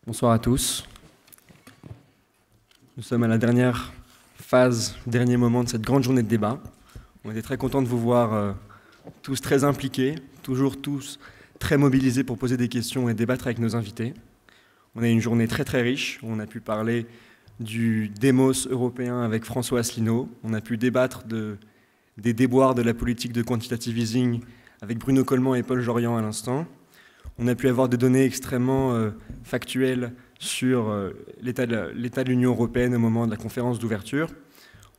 Bonsoir à tous. Nous sommes à la dernière phase, dernier moment de cette grande journée de débat. On était très contents de vous voir tous très impliqués, toujours tous très mobilisés pour poser des questions et débattre avec nos invités. On a eu une journée très très riche, où on a pu parler du démos européen avec François Asselineau, on a pu débattre des déboires de la politique de quantitative easing avec Bruno Coleman et Paul Jorian à l'instant. On a pu avoir des données extrêmement factuelles sur l'état de l'Union européenne au moment de la conférence d'ouverture.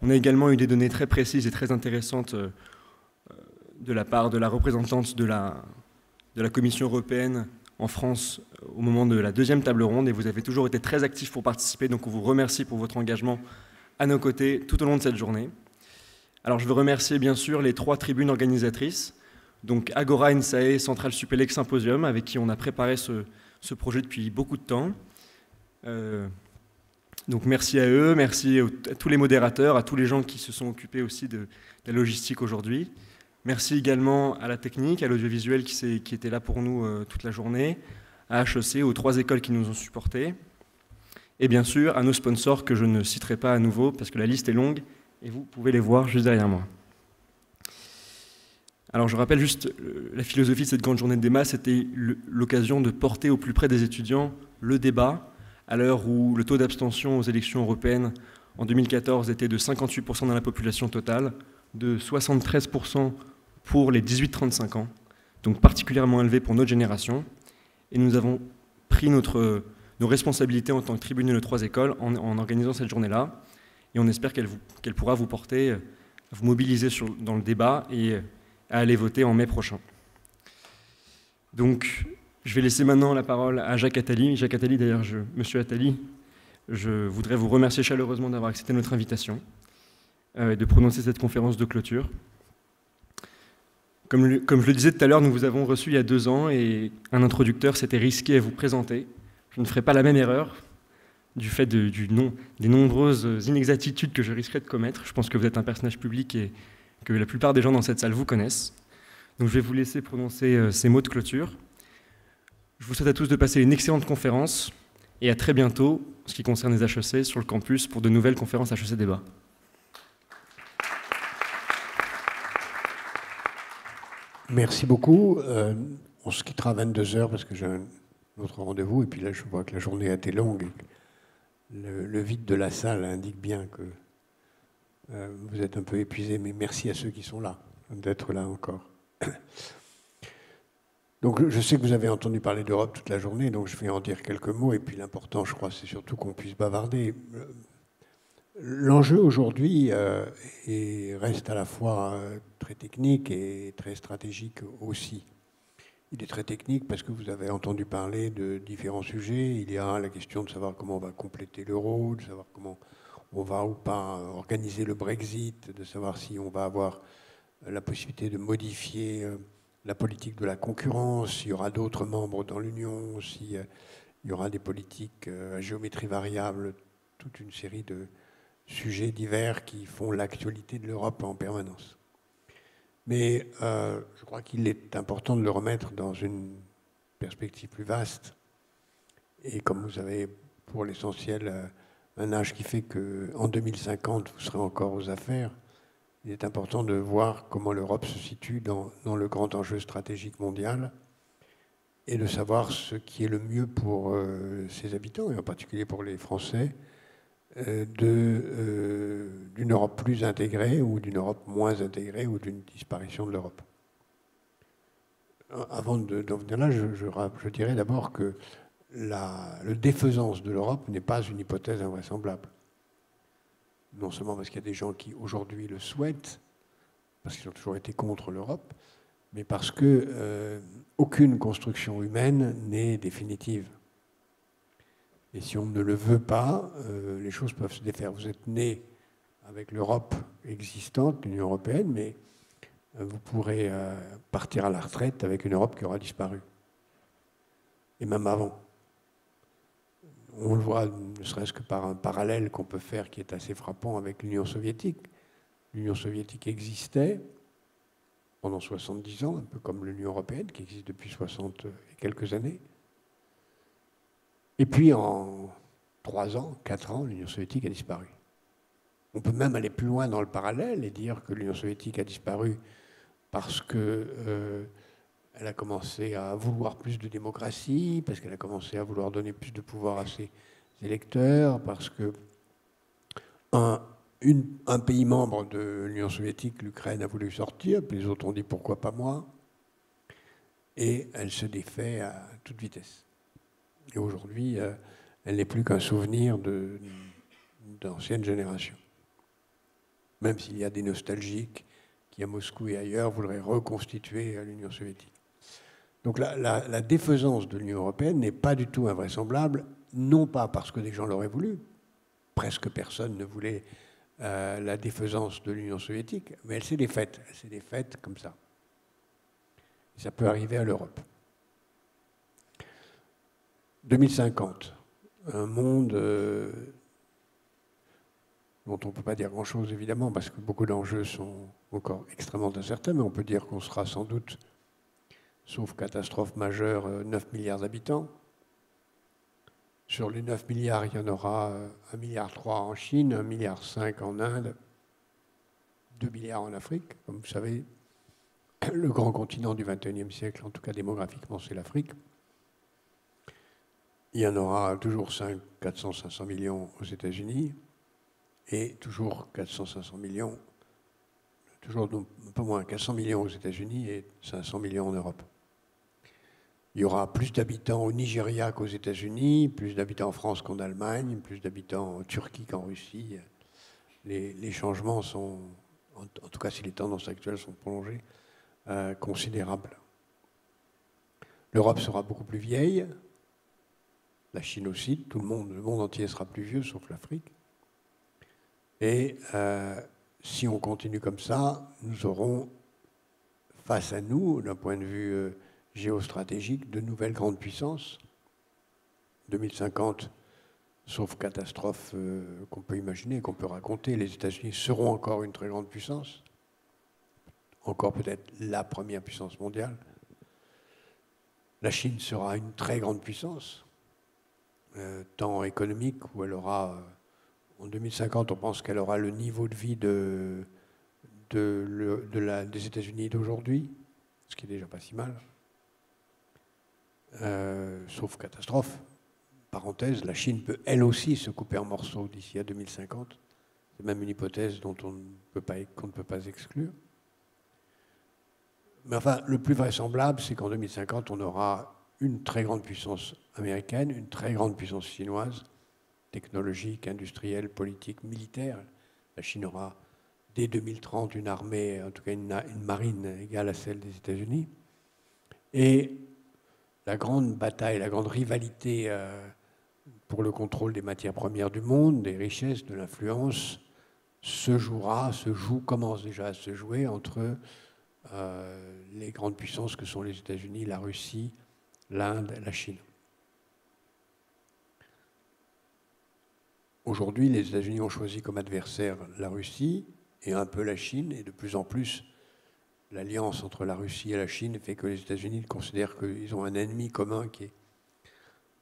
On a également eu des données très précises et très intéressantes de la part de la représentante de la Commission européenne en France au moment de la deuxième table ronde, et vous avez toujours été très actifs pour participer, donc on vous remercie pour votre engagement à nos côtés tout au long de cette journée. Alors je veux remercier bien sûr les 3 tribunes organisatrices, donc Agora, INSAE, Centrale Supélec, Symposium, avec qui on a préparé ce projet depuis beaucoup de temps. Donc merci à eux, merci à tous les modérateurs, à tous les gens qui se sont occupés aussi de la logistique aujourd'hui. Merci également à la technique, à l'audiovisuel qui était là pour nous toute la journée, à HEC, aux 3 écoles qui nous ont supportés, et bien sûr à nos sponsors que je ne citerai pas à nouveau parce que la liste est longue et vous pouvez les voir juste derrière moi. Alors je rappelle juste la philosophie de cette grande journée de débat, c'était l'occasion de porter au plus près des étudiants le débat, à l'heure où le taux d'abstention aux élections européennes en 2014 était de 58% dans la population totale, de 73% pour les 18-35 ans, donc particulièrement élevé pour notre génération. Et nous avons pris nos responsabilités en tant que tribunal de 3 écoles en organisant cette journée-là. Et on espère qu'elle pourra vous porter, vous mobiliser dans le débat et à aller voter en mai prochain. Donc, je vais laisser maintenant la parole à Jacques Attali. Jacques Attali, d'ailleurs, Monsieur Attali, je voudrais vous remercier chaleureusement d'avoir accepté notre invitation et de prononcer cette conférence de clôture. Comme je le disais tout à l'heure, nous vous avons reçu il y a 2 ans et un introducteur s'était risqué à vous présenter. Je ne ferai pas la même erreur du fait des nombreuses inexactitudes que je risquerais de commettre. Je pense que vous êtes un personnage public et que la plupart des gens dans cette salle vous connaissent. Donc je vais vous laisser prononcer ces mots de clôture. Je vous souhaite à tous de passer une excellente conférence et à très bientôt, en ce qui concerne les HEC, sur le campus pour de nouvelles conférences HEC Débat. Merci beaucoup. On se quittera à 22h parce que j'ai un autre rendez-vous. Et puis là, je vois que la journée a été longue. Et le vide de la salle indique bien que vous êtes un peu épuisés. Mais merci à ceux qui sont là, d'être là encore. Donc, je sais que vous avez entendu parler d'Europe toute la journée, donc je vais en dire quelques mots. Et puis l'important, je crois, c'est surtout qu'on puisse bavarder. L'enjeu aujourd'hui reste à la fois très technique et très stratégique aussi. Il est très technique parce que vous avez entendu parler de différents sujets. Il y a la question de savoir comment on va compléter l'euro, de savoir comment on va ou pas organiser le Brexit, de savoir si on va avoir la possibilité de modifier la politique de la concurrence, s'il y aura d'autres membres dans l'Union, s'il y aura des politiques à géométrie variable, toute une série de sujets divers qui font l'actualité de l'Europe en permanence. Mais je crois qu'il est important de le remettre dans une perspective plus vaste. Et comme vous avez, pour l'essentiel, un âge qui fait qu'en 2050, vous serez encore aux affaires, il est important de voir comment l'Europe se situe dans le grand enjeu stratégique mondial et de savoir ce qui est le mieux pour ses habitants, et en particulier pour les Français, d'une Europe plus intégrée ou d'une Europe moins intégrée ou d'une disparition de l'Europe. Avant d'en venir là, je dirais d'abord que le défaisance de l'Europe n'est pas une hypothèse invraisemblable. Non seulement parce qu'il y a des gens qui aujourd'hui le souhaitent, parce qu'ils ont toujours été contre l'Europe, mais parce que aucune construction humaine n'est définitive. Et si on ne le veut pas, les choses peuvent se défaire. Vous êtes né avec l'Europe existante, l'Union européenne, mais vous pourrez partir à la retraite avec une Europe qui aura disparu. Et même avant. On le voit, ne serait-ce que par un parallèle qu'on peut faire qui est assez frappant avec l'Union soviétique. L'Union soviétique existait pendant 70 ans, un peu comme l'Union européenne, qui existe depuis 60 et quelques années. Et puis en 3 ans, 4 ans, l'Union soviétique a disparu. On peut même aller plus loin dans le parallèle et dire que l'Union soviétique a disparu parce que elle a commencé à vouloir plus de démocratie, parce qu'elle a commencé à vouloir donner plus de pouvoir à ses électeurs, parce que un pays membre de l'Union soviétique, l'Ukraine, a voulu sortir, puis les autres ont dit pourquoi pas moi, et elle se défait à toute vitesse. Et aujourd'hui, elle n'est plus qu'un souvenir d'anciennes générations. Même s'il y a des nostalgiques qui, à Moscou et ailleurs, voudraient reconstituer l'Union soviétique. Donc la défaisance de l'Union européenne n'est pas du tout invraisemblable, non pas parce que des gens l'auraient voulu, presque personne ne voulait la défaisance de l'Union soviétique, mais elle s'est défaite. Elle s'est défaite comme ça. Et ça peut arriver à l'Europe. 2050, un monde dont on ne peut pas dire grand-chose évidemment, parce que beaucoup d'enjeux sont encore extrêmement incertains, mais on peut dire qu'on sera sans doute, sauf catastrophe majeure, 9 milliards d'habitants. Sur les 9 milliards, il y en aura 1,3 milliard en Chine, 1,5 milliard en Inde, 2 milliards en Afrique. Comme vous savez, le grand continent du XXIe siècle, en tout cas démographiquement, c'est l'Afrique. Il y en aura toujours 400-500 millions aux États-Unis et toujours 400-500 millions, toujours un peu moins, 400 millions aux États-Unis et 500 millions en Europe. Il y aura plus d'habitants au Nigeria qu'aux États-Unis, plus d'habitants en France qu'en Allemagne, plus d'habitants en Turquie qu'en Russie. Les changements sont, en tout cas si les tendances actuelles sont prolongées, considérables. L'Europe sera beaucoup plus vieille, la Chine aussi, le monde entier sera plus vieux, sauf l'Afrique. Et si on continue comme ça, nous aurons face à nous, d'un point de vue géostratégique, de nouvelles grandes puissances. 2050, sauf catastrophe qu'on peut imaginer, qu'on peut raconter, les États-Unis seront encore une très grande puissance, encore peut-être la première puissance mondiale. La Chine sera une très grande puissance, tant économique, où elle aura, en 2050, on pense qu'elle aura le niveau de vie des États-Unis d'aujourd'hui, ce qui est déjà pas si mal. Sauf catastrophe. Parenthèse, la Chine peut elle aussi se couper en morceaux d'ici à 2050. C'est même une hypothèse qu'on ne peut pas exclure. Mais enfin, le plus vraisemblable, c'est qu'en 2050, on aura une très grande puissance américaine, une très grande puissance chinoise, technologique, industrielle, politique, militaire. La Chine aura, dès 2030, une armée, en tout cas une marine égale à celle des États-Unis. Et la grande bataille, la grande rivalité pour le contrôle des matières premières du monde, des richesses, de l'influence, commence déjà à se jouer entre les grandes puissances que sont les États-Unis, la Russie, l'Inde, la Chine. Aujourd'hui, les États-Unis ont choisi comme adversaire la Russie et un peu la Chine, et de plus en plus, l'alliance entre la Russie et la Chine fait que les États-Unis considèrent qu'ils ont un ennemi commun qui est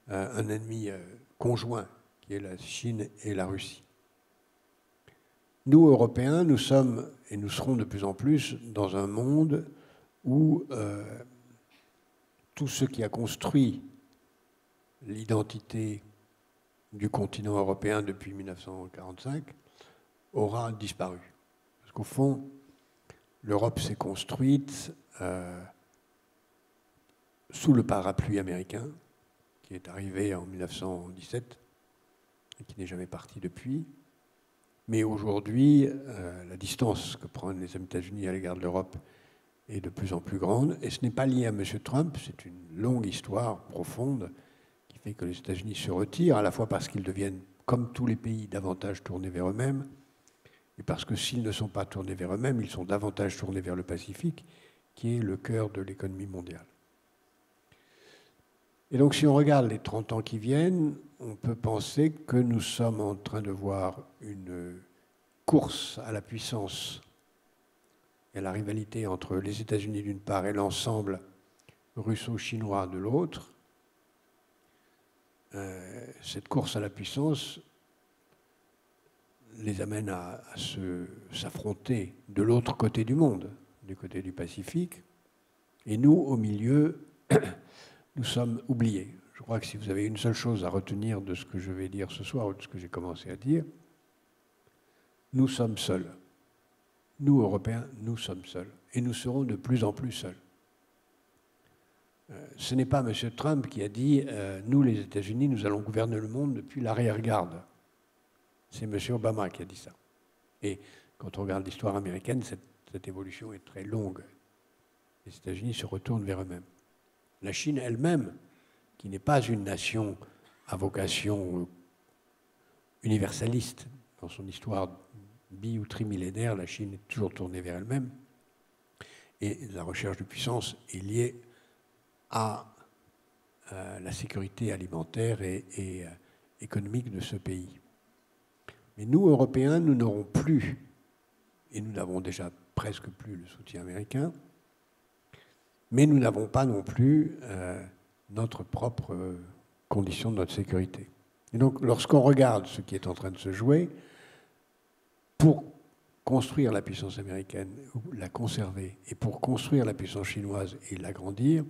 un ennemi conjoint, qui est la Chine et la Russie. Nous, Européens, nous sommes, et nous serons de plus en plus, dans un monde où tout ce qui a construit l'identité du continent européen depuis 1945 aura disparu. Parce qu'au fond, l'Europe s'est construite sous le parapluie américain, qui est arrivé en 1917 et qui n'est jamais parti depuis. Mais aujourd'hui, la distance que prennent les États-Unis à l'égard de l'Europe est de plus en plus grande. Et ce n'est pas lié à M. Trump, c'est une longue histoire profonde qui fait que les États-Unis se retirent, à la fois parce qu'ils deviennent, comme tous les pays, davantage tournés vers eux-mêmes, et parce que s'ils ne sont pas tournés vers eux-mêmes, ils sont davantage tournés vers le Pacifique, qui est le cœur de l'économie mondiale. Et donc, si on regarde les 30 ans qui viennent, on peut penser que nous sommes en train de voir une course à la puissance et à la rivalité entre les États-Unis d'une part et l'ensemble russo-chinois de l'autre. cette course à la puissance les amène à s'affronter de l'autre côté du monde, du côté du Pacifique. Et nous, au milieu, nous sommes oubliés. Je crois que si vous avez une seule chose à retenir de ce que je vais dire ce soir, ou de ce que j'ai commencé à dire, nous sommes seuls. Nous, Européens, nous sommes seuls. Et nous serons de plus en plus seuls. Ce n'est pas M. Trump qui a dit « Nous, les États-Unis, nous allons gouverner le monde depuis l'arrière-garde ». C'est M. Obama qui a dit ça. Et quand on regarde l'histoire américaine, cette évolution est très longue. Les États-Unis se retournent vers eux-mêmes. La Chine elle-même, qui n'est pas une nation à vocation universaliste, dans son histoire bi- ou trimillénaire, la Chine est toujours tournée vers elle-même. Et la recherche de puissance est liée à la sécurité alimentaire et économique de ce pays. Mais nous, Européens, nous n'aurons plus, et nous n'avons déjà presque plus le soutien américain, mais nous n'avons pas non plus notre propre condition de notre sécurité. Et donc, lorsqu'on regarde ce qui est en train de se jouer, pour construire la puissance américaine, ou la conserver, et pour construire la puissance chinoise et l'agrandir,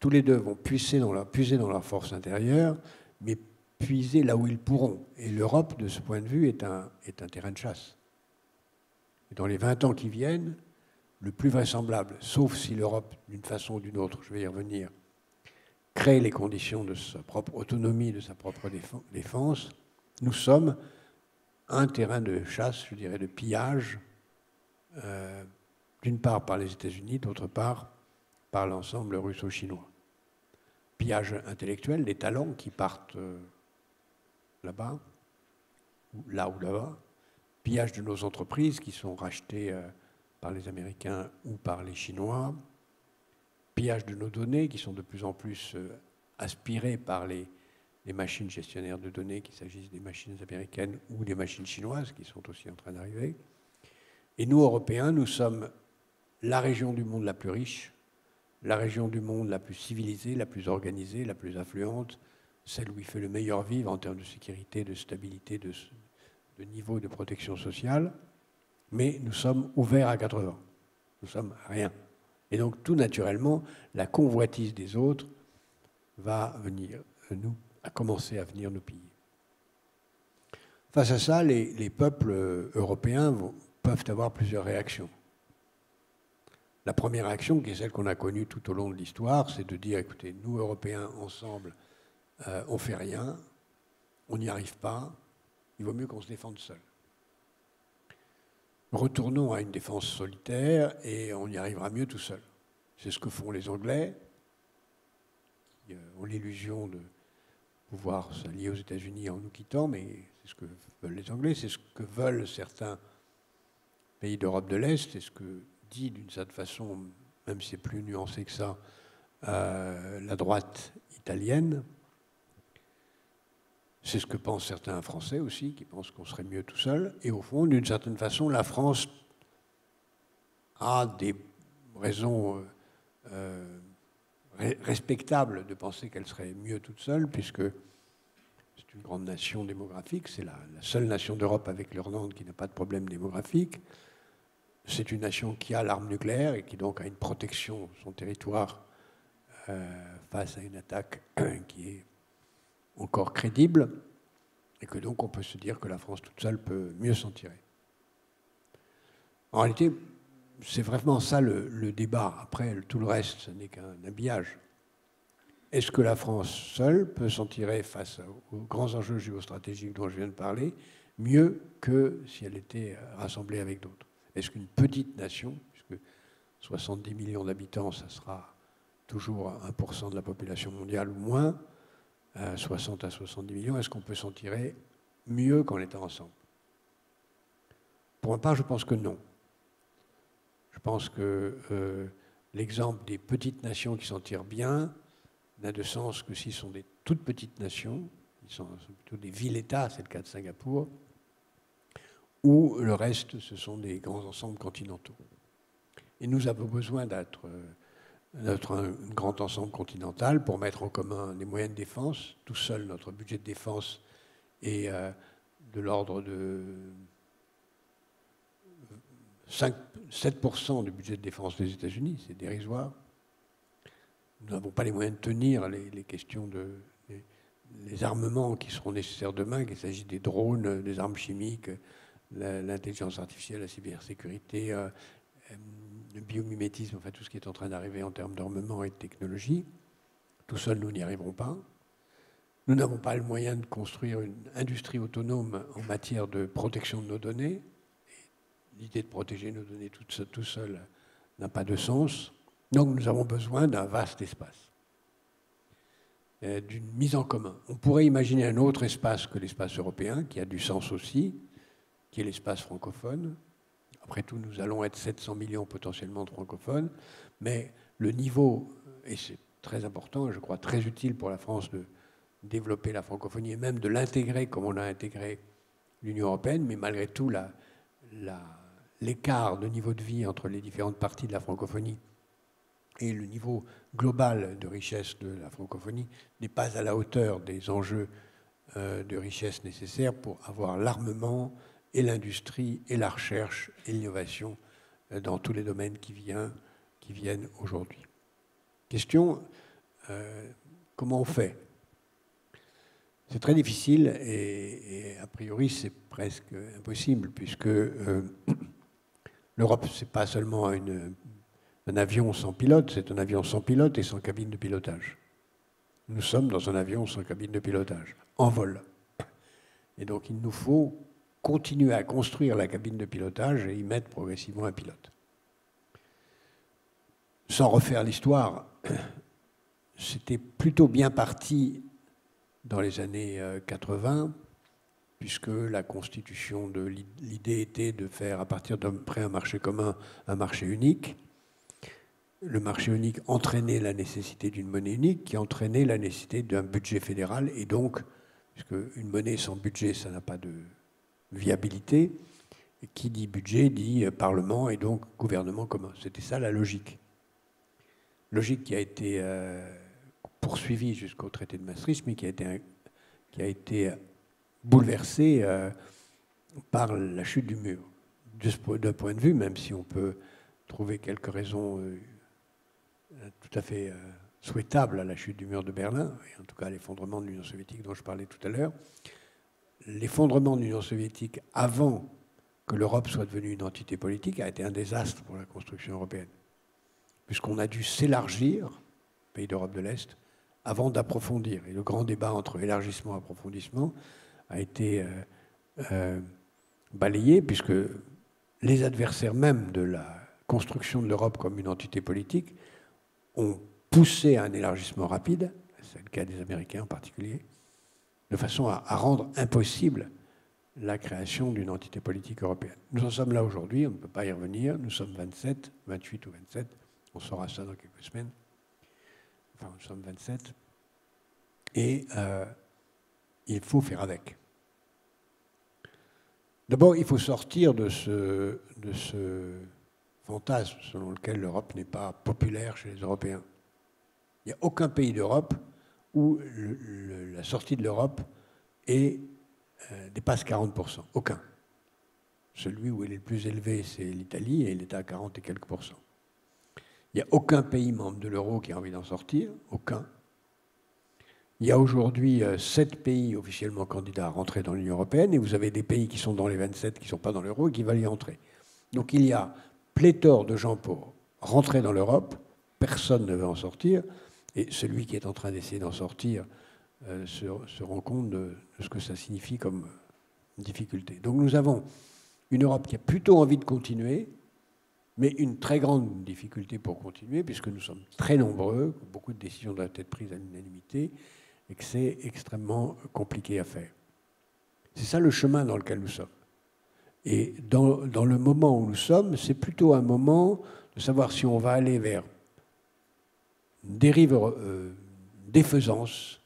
tous les deux vont puiser dans leur force intérieure, mais puiser là où ils pourront. Et l'Europe, de ce point de vue, est un terrain de chasse. Et dans les 20 ans qui viennent, le plus vraisemblable, sauf si l'Europe, d'une façon ou d'une autre, je vais y revenir, crée les conditions de sa propre autonomie, de sa propre défense, nous sommes un terrain de chasse, je dirais, de pillage, d'une part par les États-Unis, d'autre part par l'ensemble russo-chinois. Pillage intellectuel, des talents qui partent là-bas, là ou là-bas. Pillage de nos entreprises qui sont rachetées par les Américains ou par les Chinois. Pillage de nos données qui sont de plus en plus aspirées par les machines gestionnaires de données, qu'il s'agisse des machines américaines ou des machines chinoises qui sont aussi en train d'arriver. Et nous, Européens, nous sommes la région du monde la plus riche, la région du monde la plus civilisée, la plus organisée, la plus affluente, celle où il fait le meilleur vivre en termes de sécurité, de stabilité, de niveau de protection sociale, mais nous sommes ouverts à 80. Nous sommes rien. Et donc, tout naturellement, la convoitise des autres va venir commencer à venir nous piller. Face à ça, les peuples européens peuvent avoir plusieurs réactions. La première réaction, qui est celle qu'on a connue tout au long de l'histoire, c'est de dire, écoutez, nous, Européens, ensemble, on ne fait rien, on n'y arrive pas, il vaut mieux qu'on se défende seul. Retournons à une défense solitaire et on y arrivera mieux tout seul. C'est ce que font les Anglais, qui ont l'illusion de pouvoir s'allier aux États-Unis en nous quittant, mais c'est ce que veulent les Anglais, c'est ce que veulent certains pays d'Europe de l'Est, c'est ce que dit d'une certaine façon, même si c'est plus nuancé que ça, la droite italienne. C'est ce que pensent certains Français aussi, qui pensent qu'on serait mieux tout seul. Et au fond, d'une certaine façon, la France a des raisons respectables de penser qu'elle serait mieux toute seule, puisque c'est une grande nation démographique, c'est la seule nation d'Europe avec l'Irlande qui n'a pas de problème démographique. C'est une nation qui a l'arme nucléaire et qui donc a une protection de son territoire face à une attaque qui est encore crédible, et que donc on peut se dire que la France toute seule peut mieux s'en tirer. En réalité, c'est vraiment ça le débat. Après, tout le reste, ce n'est qu'un habillage. Est-ce que la France seule peut s'en tirer face aux grands enjeux géostratégiques dont je viens de parler, mieux que si elle était rassemblée avec d'autres? Est-ce qu'une petite nation, puisque 70 millions d'habitants, ça sera toujours 1% de la population mondiale ou moins, 60 à 70 millions, est-ce qu'on peut s'en tirer mieux qu'en étant ensemble? Pour ma part, je pense que non. Je pense que l'exemple des petites nations qui s'en tirent bien n'a de sens que s'ils sont des toutes petites nations, ils sont plutôt des villes-États, c'est le cas de Singapour, ou le reste, ce sont des grands ensembles continentaux. Et nous avons besoin d'être un grand ensemble continental pour mettre en commun des moyens de défense. Tout seul, notre budget de défense est de l'ordre de 7% du budget de défense des États-Unis, c'est dérisoire. Nous n'avons pas les moyens de tenir les questions les armements qui seront nécessaires demain, qu'il s'agisse des drones, des armes chimiques, l'intelligence artificielle, la cybersécurité, le biomimétisme, enfin tout ce qui est en train d'arriver en termes d'armement et de technologie. Tout seul, nous n'y arriverons pas. Nous n'avons pas le moyen de construire une industrie autonome en matière de protection de nos données. L'idée de protéger nos données tout seul n'a pas de sens. Donc nous avons besoin d'un vaste espace, d'une mise en commun. On pourrait imaginer un autre espace que l'espace européen, qui a du sens aussi, qui est l'espace francophone. Après tout, nous allons être 700 millions potentiellement de francophones, mais le niveau, et c'est très important, je crois très utile pour la France de développer la francophonie et même de l'intégrer comme on a intégré l'Union européenne, mais malgré tout, l'écart de niveau de vie entre les différentes parties de la francophonie et le niveau global de richesse de la francophonie n'est pas à la hauteur des enjeux de richesse nécessaires pour avoir l'armement et l'industrie et la recherche et l'innovation dans tous les domaines qui viennent aujourd'hui. Question, comment on fait? C'est très difficile et a priori c'est presque impossible puisque l'Europe, ce n'est pas seulement un avion sans pilote, c'est un avion sans pilote et sans cabine de pilotage. Nous sommes dans un avion sans cabine de pilotage, en vol. Et donc il nous faut continuer à construire la cabine de pilotage et y mettre progressivement un pilote. Sans refaire l'histoire, c'était plutôt bien parti dans les années 80, puisque la constitution de l'idée était de faire, à partir d'un marché commun, un marché unique. Le marché unique entraînait la nécessité d'une monnaie unique, qui entraînait la nécessité d'un budget fédéral, et donc, puisque une monnaie sans budget, ça n'a pas de viabilité, et qui dit budget dit Parlement et donc gouvernement commun. C'était ça la logique. Logique qui a été poursuivie jusqu'au traité de Maastricht, mais qui a été bouleversée par la chute du mur. D'un point de vue, même si on peut trouver quelques raisons tout à fait souhaitables à la chute du mur de Berlin, et en tout cas à l'effondrement de l'Union soviétique dont je parlais tout à l'heure, l'effondrement de l'Union soviétique avant que l'Europe soit devenue une entité politique a été un désastre pour la construction européenne, puisqu'on a dû s'élargir, pays d'Europe de l'Est, avant d'approfondir. Et le grand débat entre élargissement et approfondissement a été balayé, puisque les adversaires même de la construction de l'Europe comme une entité politique ont poussé à un élargissement rapide, c'est le cas des Américains en particulier, de façon à rendre impossible la création d'une entité politique européenne. Nous en sommes là aujourd'hui, on ne peut pas y revenir, nous sommes 27, 28 ou 27, on saura ça dans quelques semaines. Enfin, nous sommes 27, et il faut faire avec. D'abord, il faut sortir de ce fantasme selon lequel l'Europe n'est pas populaire chez les Européens. Il n'y a aucun pays d'Europe où la sortie de l'Europe dépasse 40%. Aucun. Celui où il est le plus élevé, c'est l'Italie, et il est à 40 et quelques pourcents. Il n'y a aucun pays membre de l'euro qui a envie d'en sortir, aucun. Il y a aujourd'hui 7 pays officiellement candidats à rentrer dans l'Union européenne, et vous avez des pays qui sont dans les 27 qui ne sont pas dans l'euro et qui veulent y entrer. Donc il y a pléthore de gens pour rentrer dans l'Europe, personne ne veut en sortir, et celui qui est en train d'essayer d'en sortir se rend compte de ce que ça signifie comme difficulté. Donc nous avons une Europe qui a plutôt envie de continuer, mais une très grande difficulté pour continuer, puisque nous sommes très nombreux, beaucoup de décisions doivent être prises à l'unanimité, et que c'est extrêmement compliqué à faire. C'est ça le chemin dans lequel nous sommes. Et dans le moment où nous sommes, c'est plutôt un moment de savoir si on va aller vers une dérive défaisance,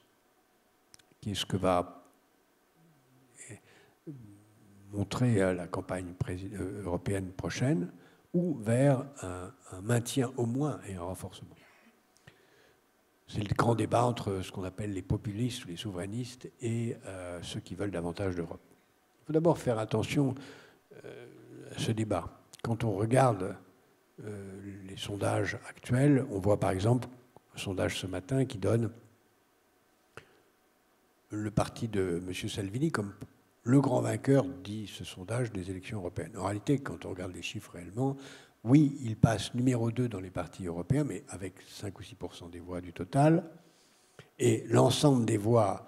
qui est ce que va montrer la campagne européenne prochaine, ou vers un maintien au moins et un renforcement. c'est le grand débat entre ce qu'on appelle les populistes ou les souverainistes et ceux qui veulent davantage d'Europe. Il faut d'abord faire attention à ce débat. Quand on regarde les sondages actuels, on voit par exemple un sondage ce matin qui donne le parti de M. Salvini comme le grand vainqueur, dit ce sondage, des élections européennes. En réalité, quand on regarde les chiffres réellement, oui, il passe numéro 2 dans les partis européens, mais avec 5 ou 6% des voix du total. Et l'ensemble des voix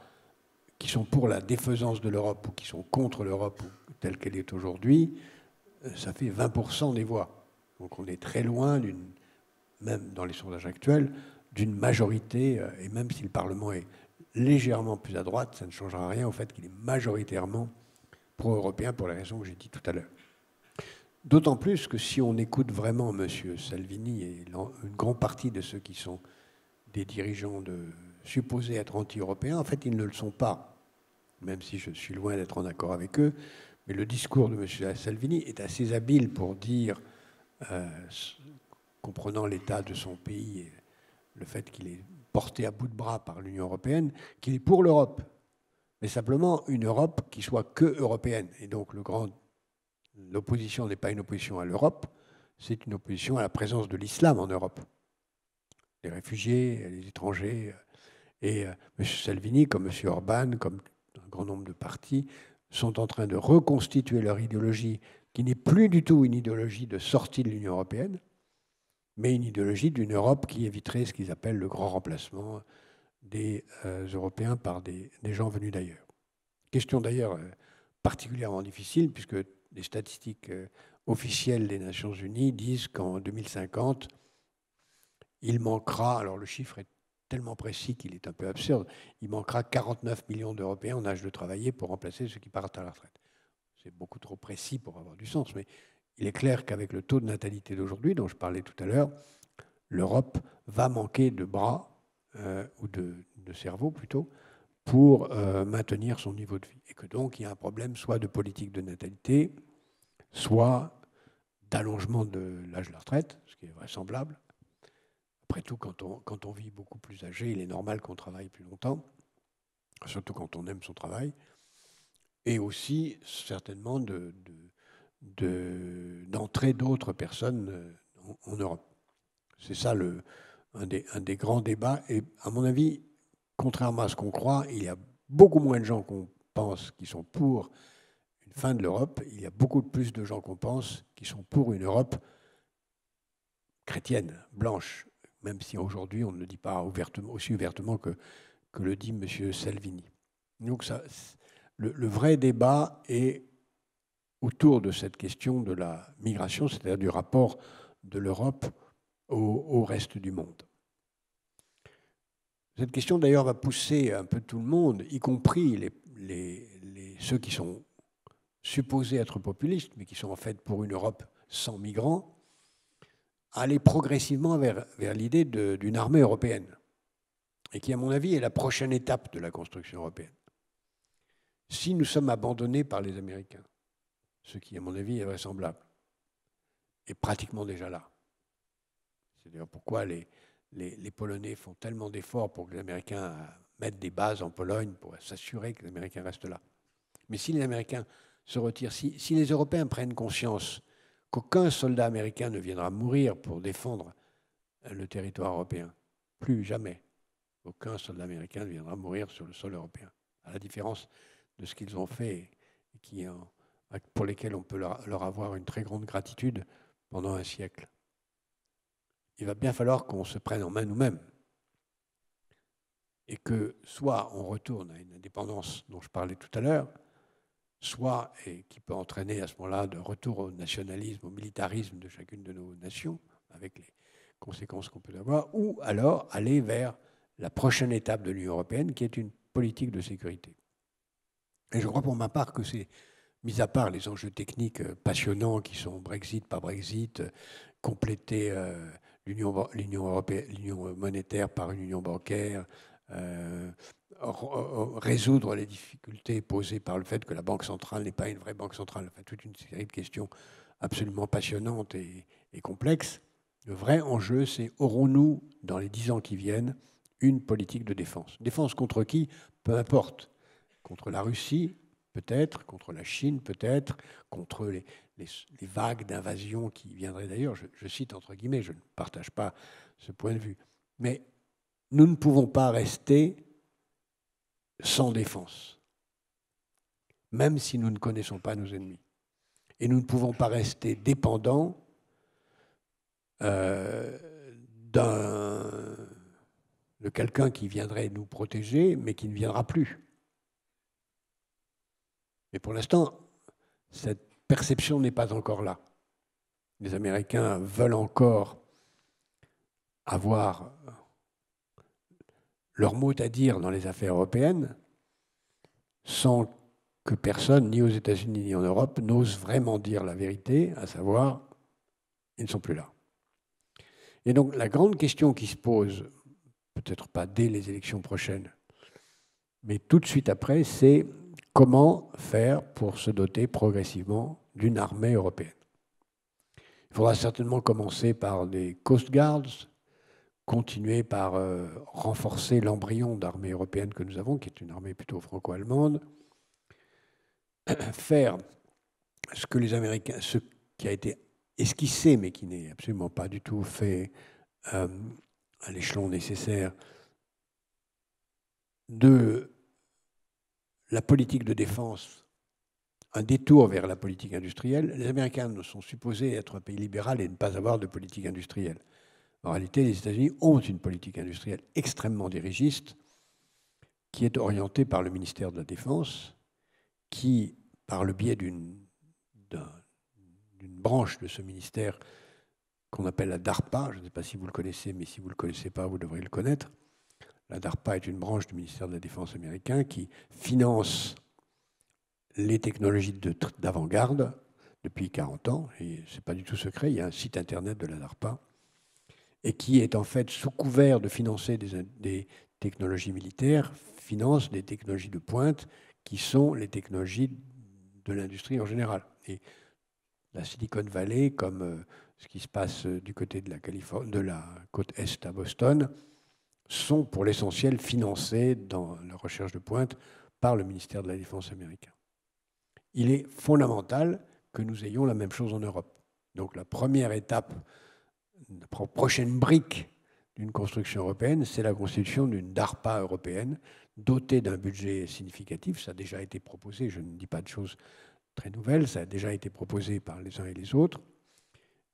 qui sont pour la défaisance de l'Europe ou qui sont contre l'Europe telle qu'elle est aujourd'hui, ça fait 20% des voix. Donc on est très loin, même dans les sondages actuels, d'une majorité, et même si le Parlement est légèrement plus à droite, ça ne changera rien au fait qu'il est majoritairement pro-européen pour les raisons que j'ai dites tout à l'heure. D'autant plus que si on écoute vraiment M. Salvini et une grande partie de ceux qui sont des dirigeants supposés être anti-européens, en fait, ils ne le sont pas, même si je suis loin d'être en accord avec eux. Mais le discours de M. Salvini est assez habile pour dire, comprenant l'état de son pays et le fait qu'il est porté à bout de bras par l'Union européenne, qu'il est pour l'Europe, mais simplement une Europe qui soit que européenne. Et donc l'opposition n'est pas une opposition à l'Europe, c'est une opposition à la présence de l'islam en Europe. Les réfugiés, les étrangers. Et M. Salvini, comme M. Orban, comme un grand nombre de partis, sont en train de reconstituer leur idéologie, qui n'est plus du tout une idéologie de sortie de l'Union européenne, mais une idéologie d'une Europe qui éviterait ce qu'ils appellent le grand remplacement des Européens par des gens venus d'ailleurs. Question d'ailleurs particulièrement difficile, puisque les statistiques officielles des Nations Unies disent qu'en 2050, il manquera, alors le chiffre est tellement précis qu'il est un peu absurde, il manquera 49 millions d'Européens en âge de travailler pour remplacer ceux qui partent à la retraite. C'est beaucoup trop précis pour avoir du sens, mais il est clair qu'avec le taux de natalité d'aujourd'hui, dont je parlais tout à l'heure, l'Europe va manquer de bras, ou de cerveau plutôt, pour maintenir son niveau de vie. Et que donc il y a un problème soit de politique de natalité, soit d'allongement de l'âge de la retraite, ce qui est vraisemblable. Après tout, quand on vit beaucoup plus âgé, il est normal qu'on travaille plus longtemps, surtout quand on aime son travail, et aussi certainement d'entrée d'autres personnes en Europe. C'est ça un des grands débats. Et à mon avis, contrairement à ce qu'on croit, il y a beaucoup moins de gens qu'on pense qui sont pour une fin de l'Europe. Il y a beaucoup plus de gens qu'on pense qui sont pour une Europe chrétienne, blanche, même si aujourd'hui on ne le dit pas aussi ouvertement que le dit M. Salvini. Donc le vrai débat est autour de cette question de la migration, c'est-à-dire du rapport de l'Europe au reste du monde. Cette question d'ailleurs va pousser un peu tout le monde, y compris ceux qui sont supposés être populistes, mais qui sont en fait pour une Europe sans migrants, à aller progressivement vers l'idée d'une armée européenne, et qui, à mon avis, est la prochaine étape de la construction européenne. Si nous sommes abandonnés par les Américains, ce qui, à mon avis, est vraisemblable, est pratiquement déjà là. C'est d'ailleurs pourquoi les Polonais font tellement d'efforts pour que les Américains mettent des bases en Pologne pour s'assurer que les Américains restent là. Mais si les Américains se retirent, si les Européens prennent conscience qu'aucun soldat américain ne viendra mourir pour défendre le territoire européen, plus jamais, aucun soldat américain ne viendra mourir sur le sol européen, à la différence de ce qu'ils ont fait et pour lesquels on peut leur avoir une très grande gratitude pendant un siècle. Il va bien falloir qu'on se prenne en main nous-mêmes et que soit on retourne à une indépendance dont je parlais tout à l'heure, soit, et qui peut entraîner à ce moment-là de retour au nationalisme, au militarisme de chacune de nos nations, avec les conséquences qu'on peut avoir, ou alors aller vers la prochaine étape de l'Union européenne, qui est une politique de sécurité. Et je crois pour ma part que c'est, mis à part les enjeux techniques passionnants qui sont Brexit, pas Brexit, compléter l'Union européenne, l'Union monétaire par une union bancaire, résoudre les difficultés posées par le fait que la Banque centrale n'est pas une vraie banque centrale, enfin, toute une série de questions absolument passionnantes et complexes. Le vrai enjeu, c'est aurons-nous, dans les 10 ans qui viennent, une politique de défense. Défense contre qui? Peu importe. Contre la Russie, peut-être, contre la Chine, peut-être, contre les vagues d'invasion qui viendraient d'ailleurs. Je cite entre guillemets, je ne partage pas ce point de vue. Mais nous ne pouvons pas rester sans défense, même si nous ne connaissons pas nos ennemis. Et nous ne pouvons pas rester dépendants de quelqu'un qui viendrait nous protéger, mais qui ne viendra plus. Mais pour l'instant, cette perception n'est pas encore là. Les Américains veulent encore avoir leur mot à dire dans les affaires européennes, sans que personne, ni aux États-Unis ni en Europe, n'ose vraiment dire la vérité, à savoir, ils ne sont plus là. Et donc la grande question qui se pose, peut-être pas dès les élections prochaines, mais tout de suite après, c'est comment faire pour se doter progressivement d'une armée européenne. Il faudra certainement commencer par des Coast Guards, continuer par renforcer l'embryon d'armée européenne que nous avons, qui est une armée plutôt franco-allemande, faire ce que les Américains, ce qui a été esquissé, mais qui n'est absolument pas du tout fait à l'échelon nécessaire, de la politique de défense, un détour vers la politique industrielle. Les Américains sont supposés être un pays libéral et ne pas avoir de politique industrielle. En réalité, les États-Unis ont une politique industrielle extrêmement dirigiste qui est orientée par le ministère de la Défense, qui, par le biais d'une branche de ce ministère qu'on appelle la DARPA, je ne sais pas si vous le connaissez, mais si vous ne le connaissez pas, vous devriez le connaître. La DARPA est une branche du ministère de la Défense américain qui finance les technologies d'avant-garde depuis 40 ans, et ce n'est pas du tout secret, il y a un site internet de la DARPA, et qui est en fait, sous couvert de financer des technologies militaires, finance des technologies de pointe qui sont les technologies de l'industrie en général. Et la Silicon Valley, comme ce qui se passe du côté de la côte Est à Boston, sont pour l'essentiel financés dans la recherche de pointe par le ministère de la Défense américain. Il est fondamental que nous ayons la même chose en Europe. Donc la première étape, la prochaine brique d'une construction européenne, c'est la constitution d'une DARPA européenne dotée d'un budget significatif. Ça a déjà été proposé, je ne dis pas de choses très nouvelles, ça a déjà été proposé par les uns et les autres.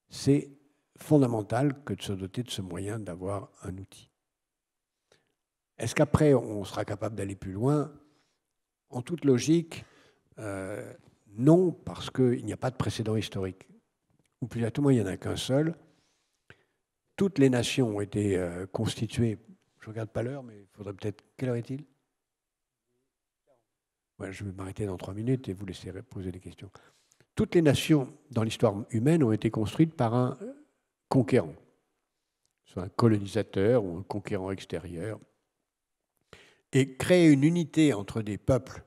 C'est fondamental que de se doter de ce moyen d'avoir un outil. Est-ce qu'après, on sera capable d'aller plus loin? En toute logique, non, parce qu'il n'y a pas de précédent historique. Ou plus exactement, il n'y en a qu'un seul. Toutes les nations ont été constituées. Je ne regarde pas l'heure, mais il faudrait peut-être... Quelle heure est-il? Ouais, je vais m'arrêter dans 3 minutes et vous laisser poser des questions. Toutes les nations dans l'histoire humaine ont été construites par un conquérant, soit un colonisateur ou un conquérant extérieur. Et créer une unité entre des peuples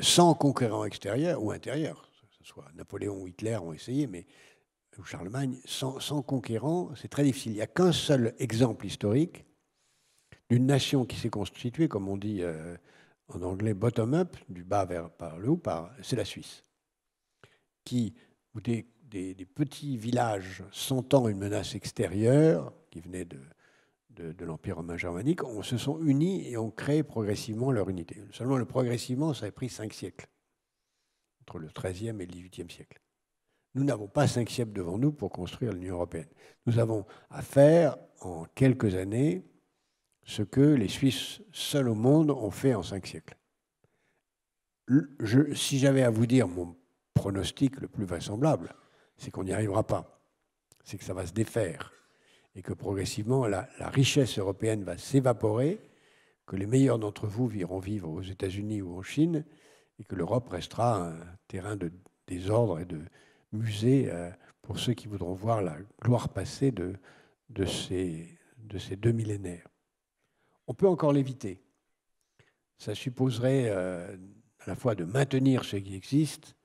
sans conquérant extérieur ou intérieur, que ce soit Napoléon ou Hitler ont essayé, mais ou Charlemagne, sans conquérant, c'est très difficile. Il n'y a qu'un seul exemple historique d'une nation qui s'est constituée, comme on dit en anglais, bottom-up, du bas par le haut, c'est la Suisse, où des petits villages sentant une menace extérieure qui venait de l'Empire romain germanique, se sont unis et ont créé progressivement leur unité. Seulement, le progressivement, ça a pris 5 siècles, entre le XIIIe et le XVIIIe siècle. Nous n'avons pas 5 siècles devant nous pour construire l'Union européenne. Nous avons à faire, en quelques années, ce que les Suisses seuls au monde ont fait en 5 siècles. Si j'avais à vous dire mon pronostic le plus vraisemblable, c'est qu'on n'y arrivera pas. C'est que ça va se défaire. Et que progressivement, la richesse européenne va s'évaporer, que les meilleurs d'entre vous iront vivre aux États-Unis ou en Chine, et que l'Europe restera un terrain de désordre et de musée pour ceux qui voudront voir la gloire passée de ces 2 millénaires. On peut encore l'éviter. Ça supposerait à la fois de maintenir ce qui existe,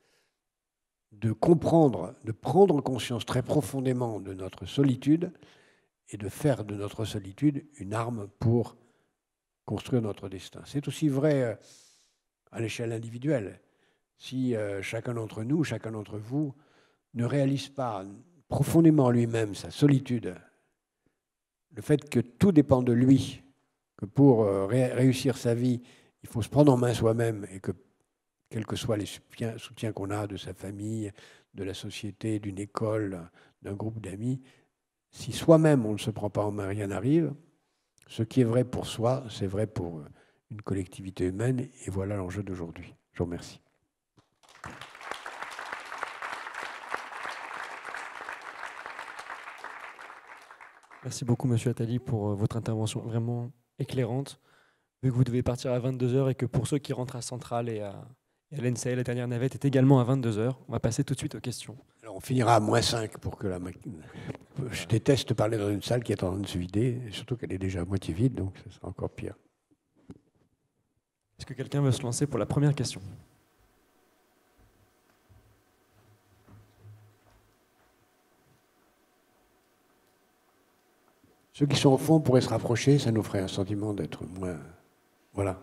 de comprendre, de prendre conscience très profondément de notre solitude et de faire de notre solitude une arme pour construire notre destin. C'est aussi vrai à l'échelle individuelle. Si chacun d'entre nous, chacun d'entre vous ne réalise pas profondément lui-même sa solitude, le fait que tout dépend de lui, que pour réussir sa vie, il faut se prendre en main soi-même et que, quels que soient les soutiens qu'on a de sa famille, de la société, d'une école, d'un groupe d'amis, si soi-même on ne se prend pas en main, rien n'arrive. Ce qui est vrai pour soi, c'est vrai pour une collectivité humaine, et voilà l'enjeu d'aujourd'hui. Je vous remercie. Merci beaucoup, Monsieur Attali, pour votre intervention vraiment éclairante. Vu que vous devez partir à 22 h et que pour ceux qui rentrent à Centrale et à l'ENSA, la dernière navette est également à 22 h, on va passer tout de suite aux questions. Alors on finira à -5 pour que la machine... Je déteste parler dans une salle qui est en train de se vider, et surtout qu'elle est déjà à moitié vide, donc ça sera encore pire. Est-ce que quelqu'un veut se lancer pour la première question ? Ceux qui sont au fond pourraient se rapprocher, ça nous ferait un sentiment d'être moins... Voilà.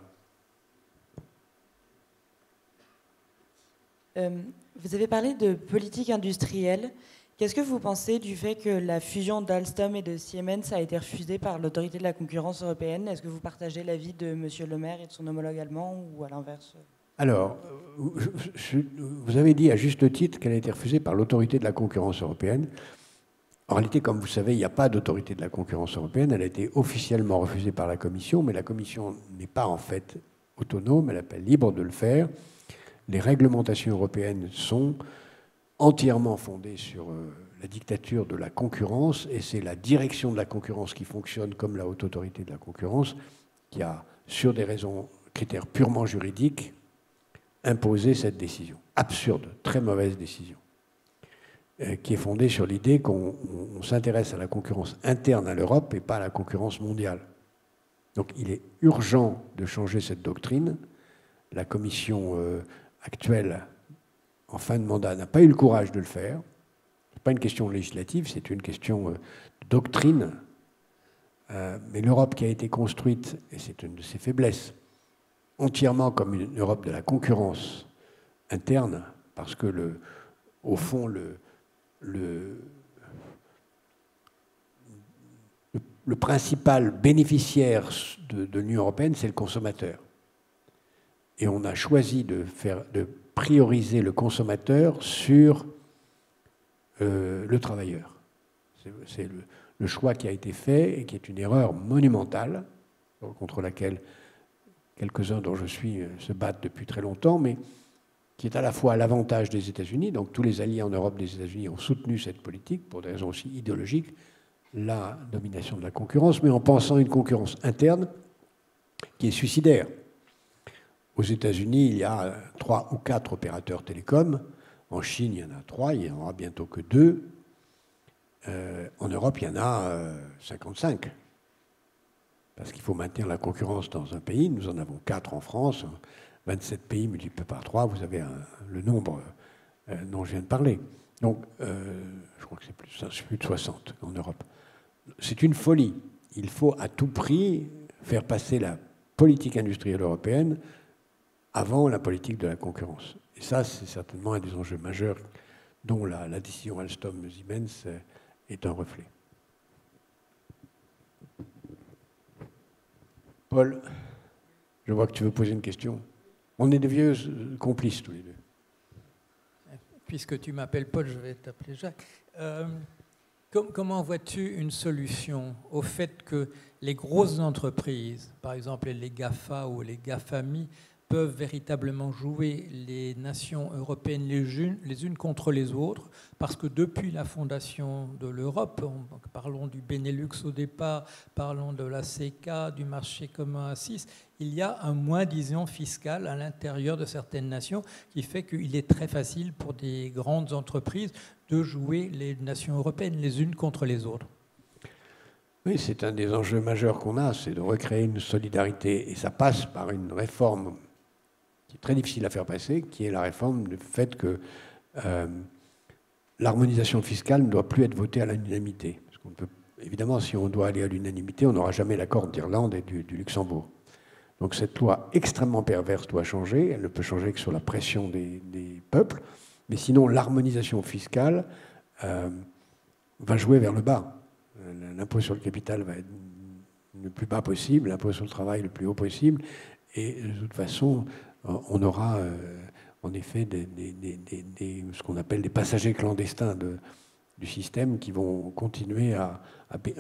Vous avez parlé de politique industrielle. Qu'est-ce que vous pensez du fait que la fusion d'Alstom et de Siemens a été refusée par l'autorité de la concurrence européenne? Est-ce que vous partagez l'avis de M. Le Maire et de son homologue allemand, ou à l'inverse? Alors, vous avez dit à juste titre qu'elle a été refusée par l'autorité de la concurrence européenne. En réalité, comme vous savez, il n'y a pas d'autorité de la concurrence européenne. Elle a été officiellement refusée par la Commission, mais la Commission n'est pas en fait autonome, elle est libre de le faire. Les réglementations européennes sont entièrement fondées sur la dictature de la concurrence, et c'est la direction de la concurrence qui fonctionne comme la haute autorité de la concurrence qui a, sur des critères purement juridiques, imposé cette décision. Absurde, très mauvaise décision, qui est fondée sur l'idée qu'on s'intéresse à la concurrence interne à l'Europe et pas à la concurrence mondiale. Donc il est urgent de changer cette doctrine. La Commission actuelle, en fin de mandat, n'a pas eu le courage de le faire. Ce n'est pas une question législative, c'est une question de doctrine. Mais l'Europe qui a été construite, et c'est une de ses faiblesses, entièrement comme une Europe de la concurrence interne, parce que, au fond, le principal bénéficiaire de l'Union européenne, c'est le consommateur. Et on a choisi de prioriser le consommateur sur le travailleur. C'est le choix qui a été fait et qui est une erreur monumentale contre laquelle quelques-uns dont je suis se battent depuis très longtemps, mais qui est à la fois à l'avantage des États-Unis. Donc tous les alliés en Europe des États-Unis ont soutenu cette politique pour des raisons aussi idéologiques, la domination de la concurrence, mais en pensant à une concurrence interne qui est suicidaire. Aux États-Unis, il y a 3 ou 4 opérateurs télécoms. En Chine, il y en a 3, il n'y en aura bientôt que 2. En Europe, il y en a 55. Parce qu'il faut maintenir la concurrence dans un pays. Nous en avons 4 en France. 27 pays multipliés par 3, vous avez le nombre dont je viens de parler. Donc, je crois que c'est plus de 60 en Europe. C'est une folie. Il faut à tout prix faire passer la politique industrielle européenne avant la politique de la concurrence. Et ça, c'est certainement un des enjeux majeurs dont la décision Alstom-Siemens est un reflet. Paul, je vois que tu veux poser une question. On est des vieux complices tous les deux. Puisque tu m'appelles Paul, je vais t'appeler Jacques. Comment vois-tu une solution au fait que les grosses entreprises, par exemple les GAFA ou les GAFAMI, peuvent véritablement jouer les nations européennes les unes contre les autres, parce que depuis la fondation de l'Europe, parlons du Benelux au départ, parlons de la CECA, du marché commun à 6, il y a un moins-disant fiscal à l'intérieur de certaines nations qui fait qu'il est très facile pour des grandes entreprises de jouer les nations européennes les unes contre les autres. Oui, c'est un des enjeux majeurs qu'on a, c'est de recréer une solidarité, et ça passe par une réforme qui est très difficile à faire passer, qui est la réforme du fait que l'harmonisation fiscale ne doit plus être votée à l'unanimité. évidemment, si on doit aller à l'unanimité, on n'aura jamais l'accord d'Irlande et du Luxembourg. Donc cette loi extrêmement perverse doit changer. Elle ne peut changer que sur la pression des peuples. Mais sinon, l'harmonisation fiscale va jouer vers le bas. L'impôt sur le capital va être le plus bas possible, l'impôt sur le travail le plus haut possible. Et de toute façon, on aura en effet ce qu'on appelle des passagers clandestins du système qui vont continuer à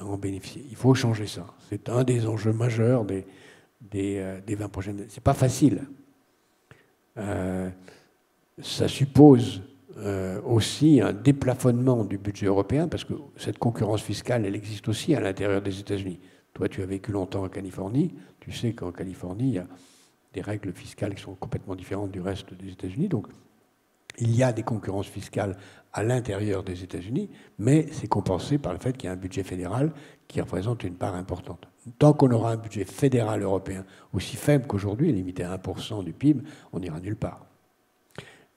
en bénéficier. Il faut changer ça. C'est un des enjeux majeurs des 20 prochaines années. Ce n'est pas facile. Ça suppose aussi un déplafonnement du budget européen, parce que cette concurrence fiscale, elle existe aussi à l'intérieur des États-Unis. Toi, tu as vécu longtemps en Californie. Tu sais qu'en Californie, il y a des règles fiscales qui sont complètement différentes du reste des États-Unis. Donc, il y a des concurrences fiscales à l'intérieur des États-Unis, mais c'est compensé par le fait qu'il y a un budget fédéral qui représente une part importante. Tant qu'on aura un budget fédéral européen aussi faible qu'aujourd'hui, limité à 1% du PIB, on n'ira nulle part.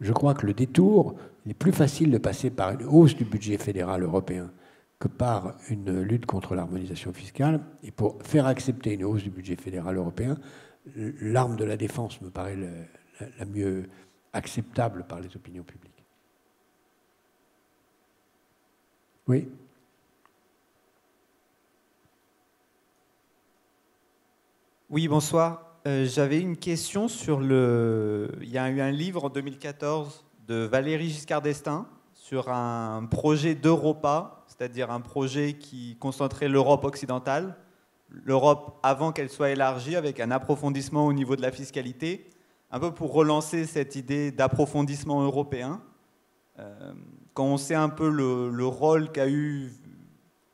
Je crois que le détour, il est plus facile de passer par une hausse du budget fédéral européen que par une lutte contre l'harmonisation fiscale. Et pour faire accepter une hausse du budget fédéral européen, l'arme de la défense me paraît la mieux acceptable par les opinions publiques. Oui. Oui, bonsoir. J'avais une question sur le... Il y a eu un livre en 2014 de Valéry Giscard d'Estaing sur un projet d'Europa, c'est-à-dire un projet qui concentrait l'Europe occidentale, l'Europe avant qu'elle soit élargie, avec un approfondissement au niveau de la fiscalité, un peu pour relancer cette idée d'approfondissement européen. Quand on sait un peu le rôle qu'a eu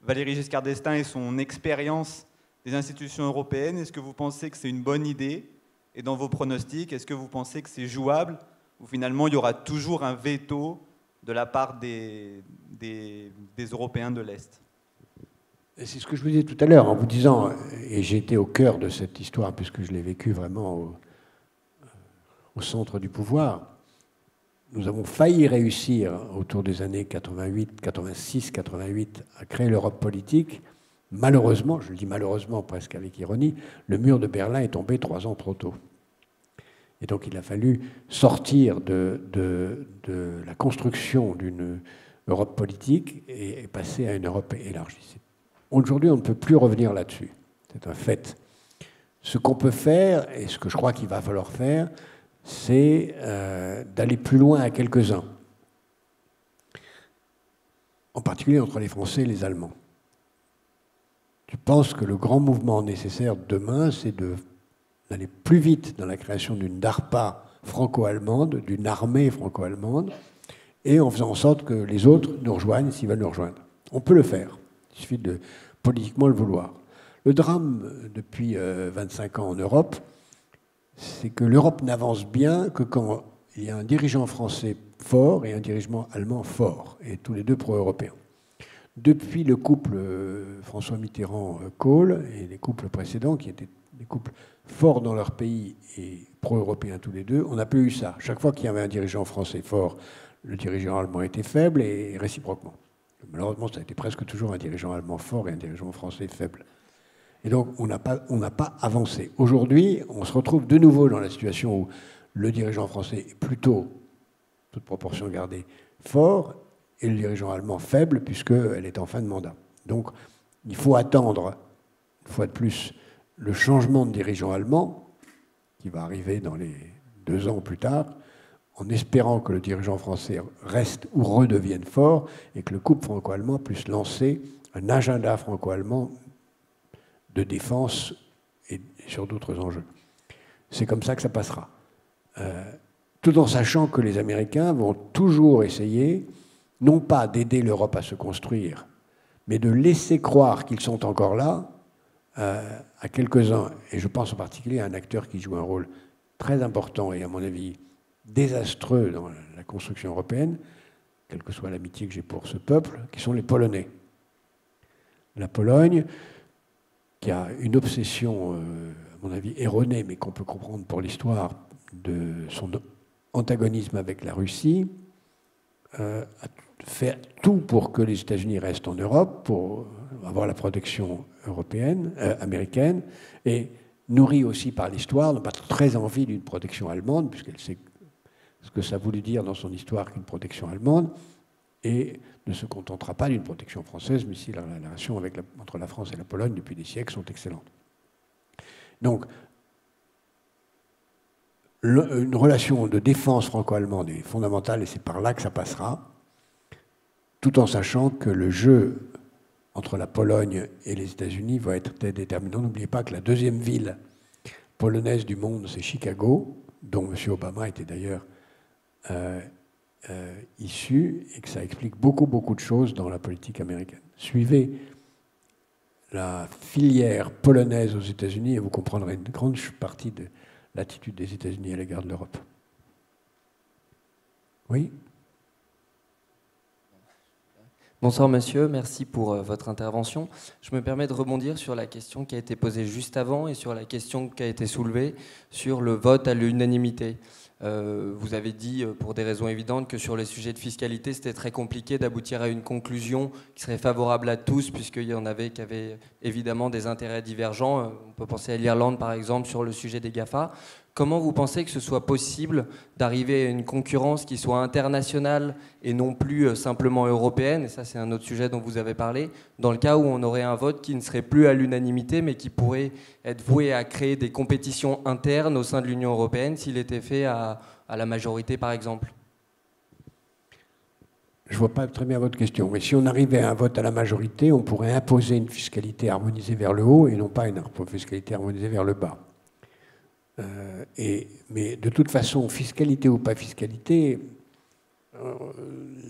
Valéry Giscard d'Estaing et son expérience des institutions européennes, est-ce que vous pensez que c'est une bonne idée? Et dans vos pronostics, est-ce que vous pensez que c'est jouable? Ou finalement, il y aura toujours un veto de la part des Européens de l'Est? C'est ce que je vous disais tout à l'heure en vous disant, et j'ai été au cœur de cette histoire puisque je l'ai vécu vraiment au centre du pouvoir. Nous avons failli réussir autour des années 88, 86, 88 à créer l'Europe politique. Malheureusement, je le dis malheureusement presque avec ironie, le mur de Berlin est tombé 3 ans trop tôt. Et donc il a fallu sortir de la construction d'une Europe politique et passer à une Europe élargie. Aujourd'hui, on ne peut plus revenir là-dessus. C'est un fait. Ce qu'on peut faire, et ce que je crois qu'il va falloir faire, c'est d'aller plus loin à quelques-uns. En particulier entre les Français et les Allemands. Je pense que le grand mouvement nécessaire demain, c'est d'aller plus vite dans la création d'une DARPA franco-allemande, d'une armée franco-allemande, et en faisant en sorte que les autres nous rejoignent s'ils veulent nous rejoindre. On peut le faire. Il suffit de politiquement le vouloir. Le drame depuis 25 ans en Europe, c'est que l'Europe n'avance bien que quand il y a un dirigeant français fort et un dirigeant allemand fort, et tous les deux pro-européens. Depuis le couple François Mitterrand-Kohl et les couples précédents, qui étaient des couples forts dans leur pays et pro-européens tous les deux, on n'a plus eu ça. Chaque fois qu'il y avait un dirigeant français fort, le dirigeant allemand était faible et réciproquement. Malheureusement, ça a été presque toujours un dirigeant allemand fort et un dirigeant français faible. Et donc, on n'a pas avancé. Aujourd'hui, on se retrouve de nouveau dans la situation où le dirigeant français est plutôt, toute proportion gardée, fort, et le dirigeant allemand faible, puisqu'elle est en fin de mandat. Donc, il faut attendre, une fois de plus, le changement de dirigeant allemand, qui va arriver dans les 2 ans plus tard, en espérant que le dirigeant français reste ou redevienne fort, et que le couple franco-allemand puisse lancer un agenda franco-allemand de défense et sur d'autres enjeux. C'est comme ça que ça passera. Tout en sachant que les Américains vont toujours essayer, non pas d'aider l'Europe à se construire, mais de laisser croire qu'ils sont encore là à quelques-uns. Et je pense en particulier à un acteur qui joue un rôle très important et à mon avis désastreux dans la construction européenne, quelle que soit l'amitié que j'ai pour ce peuple, qui sont les Polonais. La Pologne, qui a une obsession, à mon avis, erronée, mais qu'on peut comprendre pour l'histoire de son antagonisme avec la Russie, a fait tout pour que les États-Unis restent en Europe, pour avoir la protection américaine, et nourrie aussi par l'histoire, n'a pas très envie d'une protection allemande, puisqu'elle sait ce que ça voulait dire dans son histoire qu'une protection allemande, et ne se contentera pas d'une protection française, mais si la relation entre la France et la Pologne depuis des siècles sont excellentes. Donc, une relation de défense franco-allemande est fondamentale, et c'est par là que ça passera, tout en sachant que le jeu entre la Pologne et les États-Unis va être déterminant. N'oubliez pas que la deuxième ville polonaise du monde, c'est Chicago, dont M. Obama était d'ailleurs issu, et que ça explique beaucoup de choses dans la politique américaine. Suivez la filière polonaise aux États-Unis et vous comprendrez une grande partie de l'attitude des États-Unis à l'égard de l'Europe. Oui ? Bonsoir monsieur, merci pour votre intervention. Je me permets de rebondir sur la question qui a été posée juste avant et sur la question qui a été soulevée sur le vote à l'unanimité. Vous avez dit, pour des raisons évidentes, que sur les sujets de fiscalité, c'était très compliqué d'aboutir à une conclusion qui serait favorable à tous, puisqu'il y en avait qui avaient évidemment des intérêts divergents. On peut penser à l'Irlande, par exemple, sur le sujet des GAFA. Comment vous pensez que ce soit possible d'arriver à une concurrence qui soit internationale et non plus simplement européenne, et ça c'est un autre sujet dont vous avez parlé, dans le cas où on aurait un vote qui ne serait plus à l'unanimité, mais qui pourrait être voué à créer des compétitions internes au sein de l'Union européenne s'il était fait à la majorité, par exemple? Je ne vois pas très bien votre question, mais si on arrivait à un vote à la majorité, on pourrait imposer une fiscalité harmonisée vers le haut et non pas une fiscalité harmonisée vers le bas. Mais de toute façon, fiscalité ou pas fiscalité,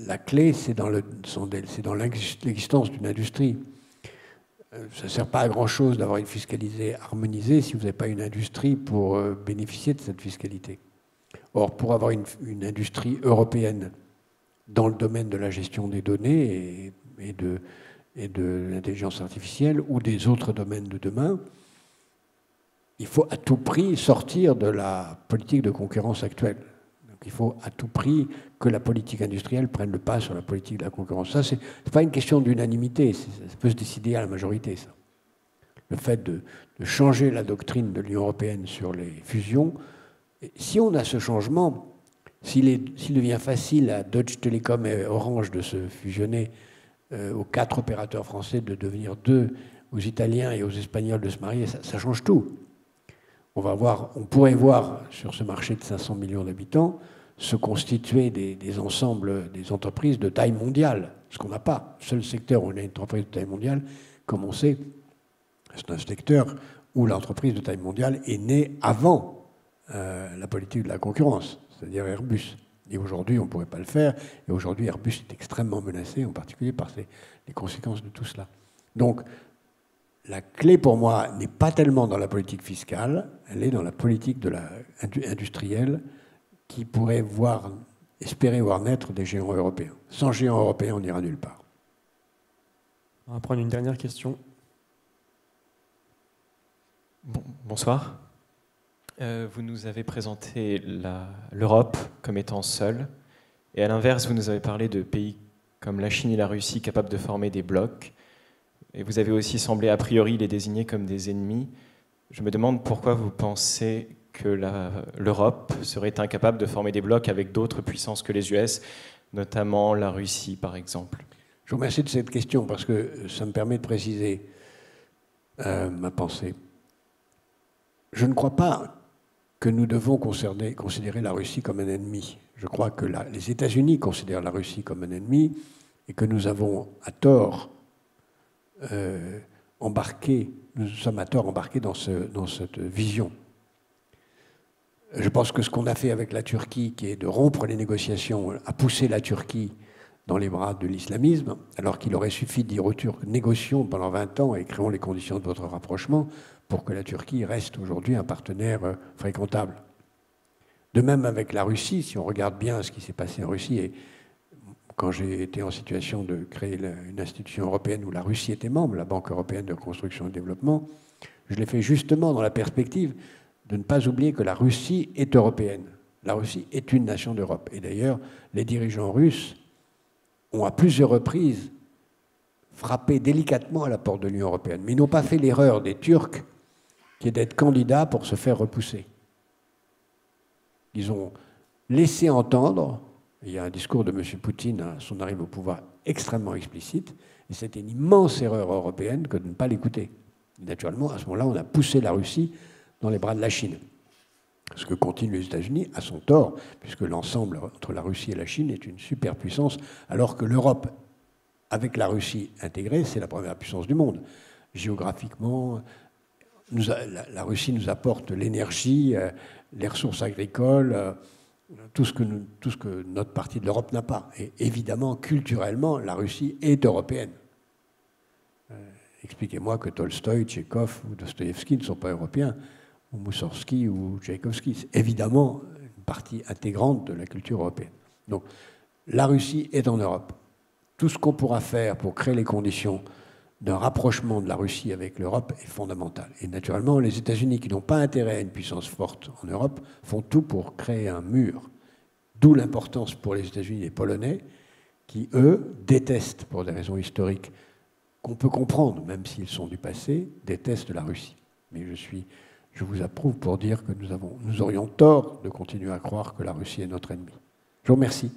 la clé, c'est dans l'existence d'une industrie. Ça ne sert pas à grand-chose d'avoir une fiscalité harmonisée si vous n'avez pas une industrie pour bénéficier de cette fiscalité. Or, pour avoir une industrie européenne dans le domaine de la gestion des données et de l'intelligence artificielle ou des autres domaines de demain, il faut à tout prix sortir de la politique de concurrence actuelle. Donc il faut à tout prix que la politique industrielle prenne le pas sur la politique de la concurrence. Ça, c'est pas une question d'unanimité, ça peut se décider à la majorité, ça. Le fait de changer la doctrine de l'Union européenne sur les fusions, si on a ce changement, s'il devient facile à Deutsche Telekom et Orange de se fusionner, aux 4 opérateurs français de devenir 2, aux Italiens et aux Espagnols de se marier, ça change tout. On pourrait voir sur ce marché de 500 millions d'habitants se constituer des ensembles, des entreprises de taille mondiale, ce qu'on n'a pas. Le seul secteur où on a une entreprise de taille mondiale, comme on sait, c'est un secteur où l'entreprise de taille mondiale est née avant la politique de la concurrence, c'est-à-dire Airbus. Et aujourd'hui, on ne pourrait pas le faire. Et aujourd'hui, Airbus est extrêmement menacé, en particulier par les conséquences de tout cela. Donc, la clé pour moi n'est pas tellement dans la politique fiscale, elle est dans la politique industrielle qui pourrait espérer voir naître des géants européens. Sans géants européens, on n'ira nulle part. On va prendre une dernière question. Bonsoir. Vous nous avez présenté l'Europe comme étant seule, et à l'inverse, vous nous avez parlé de pays comme la Chine et la Russie capables de former des blocs. Et vous avez aussi semblé a priori les désigner comme des ennemis. Je me demande pourquoi vous pensez que l'Europe serait incapable de former des blocs avec d'autres puissances que les US, notamment la Russie par exemple. Je vous remercie de cette question parce que ça me permet de préciser ma pensée. Je ne crois pas que nous devons considérer la Russie comme un ennemi. Je crois que les États-Unis considèrent la Russie comme un ennemi et que nous avons à tort nous sommes à tort embarqués dans cette vision. Je pense que ce qu'on a fait avec la Turquie, qui est de rompre les négociations, a poussé la Turquie dans les bras de l'islamisme, alors qu'il aurait suffi de dire aux Turcs, négocions pendant 20 ans et créons les conditions de votre rapprochement pour que la Turquie reste aujourd'hui un partenaire fréquentable. De même avec la Russie, si on regarde bien ce qui s'est passé en Russie, et quand j'ai été en situation de créer une institution européenne où la Russie était membre, la Banque européenne de reconstruction et de développement, je l'ai fait justement dans la perspective de ne pas oublier que la Russie est européenne. La Russie est une nation d'Europe. Et d'ailleurs, les dirigeants russes ont à plusieurs reprises frappé délicatement à la porte de l'Union européenne. Mais ils n'ont pas fait l'erreur des Turcs, qui est d'être candidats pour se faire repousser. Ils ont laissé entendre, il y a un discours de M. Poutine à son arrivée au pouvoir extrêmement explicite, et c'était une immense erreur européenne que de ne pas l'écouter. Naturellement, à ce moment-là, on a poussé la Russie dans les bras de la Chine. Ce que continuent les États-Unis à son tort, puisque l'ensemble entre la Russie et la Chine est une superpuissance, alors que l'Europe, avec la Russie intégrée, c'est la première puissance du monde. Géographiquement, la Russie nous apporte l'énergie, les ressources agricoles, tout ce que notre partie de l'Europe n'a pas. Et évidemment, culturellement, la Russie est européenne. Expliquez-moi que Tolstoï, Tchekhov ou Dostoïevski ne sont pas européens, ou Moussorgsky ou Tchaïkovski. C'est évidemment une partie intégrante de la culture européenne. Donc, la Russie est en Europe. Tout ce qu'on pourra faire pour créer les conditions d'un rapprochement de la Russie avec l'Europe est fondamental. Et naturellement, les États-Unis, qui n'ont pas intérêt à une puissance forte en Europe, font tout pour créer un mur. D'où l'importance pour les États-Unis des Polonais, qui, eux, détestent, pour des raisons historiques, qu'on peut comprendre, même s'ils sont du passé, détestent la Russie. Mais je vous approuve pour dire que nous aurions tort de continuer à croire que la Russie est notre ennemi. Je vous remercie.